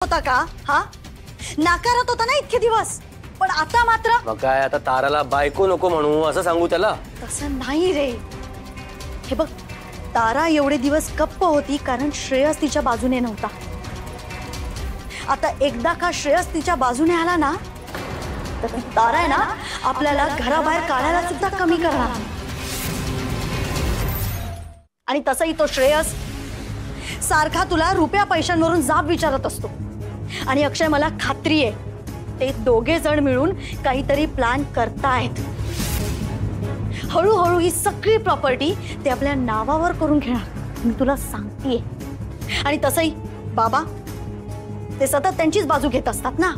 होता का? हा, नाकारत होता ना इतके दिवस, पण आता मात्र मग काय आता ताराला बायको नको म्हणू असं सांगू त्याला? तसं नाही रे. हे बघ, तारा एवढे दिवस गप्प होती कारण श्रेयस तिच्या बाजूने नव्हता. आता एकदा का श्रेयस तिच्या बाजूने आला ना, तर तारा आहे ना आपल्याला घराबाहेर काढायला सुद्धा कमी करणार. आणि तसंही तो श्रेयस सारखा तुला रुपया पैशांवरून जाब विचारत असतो. आणि अक्षय, मला खात्री आहे ते दोघे जण मिळून काहीतरी प्लॅन करतायत. हळूहळू ही सगळी प्रॉपर्टी ते आपल्या नावावर करून घेणार, मी तुला सांगतेय. आणि तसंही बाबा ते सतत त्यांचीच बाजू घेत असतात ना.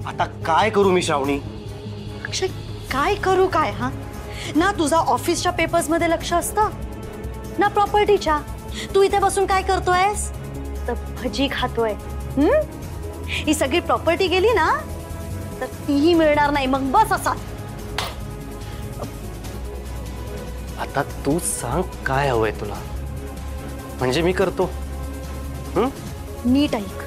आता काय करू मी श्रावणी? अक्षय, काय करू काय? हा ना, तुझा ऑफिसच्या पेपर्स मध्ये लक्ष असतं ना प्रॉपर्टीच्या. तू इथे बसून काय करतोयस? तर भजी खातोय. ही सगळी प्रॉपर्टी गेली ना तर तीही मिळणार नाही. मग बस असा. आता तू सांग काय हवंय तुला, म्हणजे मी करतो. नीट ऐक.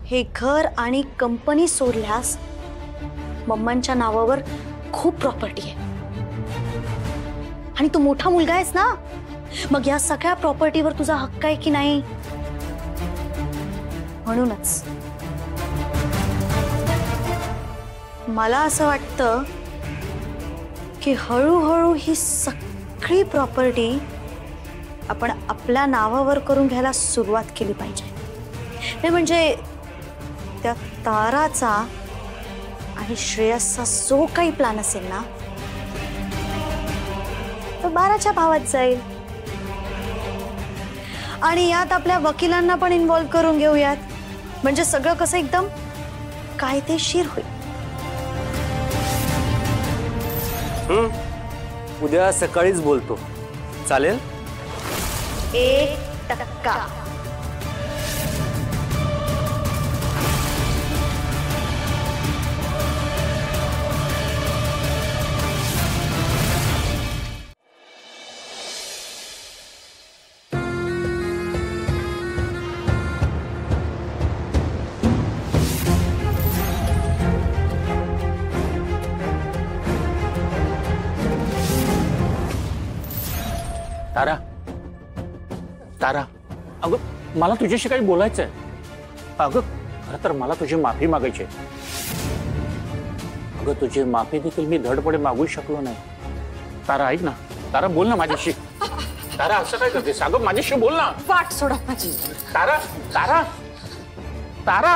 हे घर आणि कंपनी सोडल्यास मम्मांच्या नावावर खूप प्रॉपर्टी आहे. आणि तू मोठा मुलगा आहेस ना, मग या सगळ्या प्रॉपर्टीवर तुझा हक्क आहे की नाही? म्हणूनच मला असं वाटतं की हळूहळू ही सगळी प्रॉपर्टी आपण आपल्या नावावर करून घ्यायला सुरुवात केली पाहिजे. नाही म्हणजे त्या ताराचा आणि श्रेयसचा जो काही प्लॅन असेल ना, तो 12च्या भावात जाईल. आणि यात आपल्या वकिलांना पण इन्व्हॉल्व करून घेऊयात, म्हणजे सगळं कसं एकदम कायदेशीर होईल. उद्या सकाळीच बोलतो, चालेल? 1%. तारा, तारा, अगं मला तुझ्याशी काही बोलायचंय. अगं खरं तर मला तुझी माफी मागायची. अगं तुझी माफी देखील मी धडपडे मागू शकलो नाही. तारा ऐक ना, तारा बोल ना माझ्याशी. तारा असं काय करतेस? अगं माझ्याशी बोल ना. वाट सोडा माझी. तारा, तारा, तारा.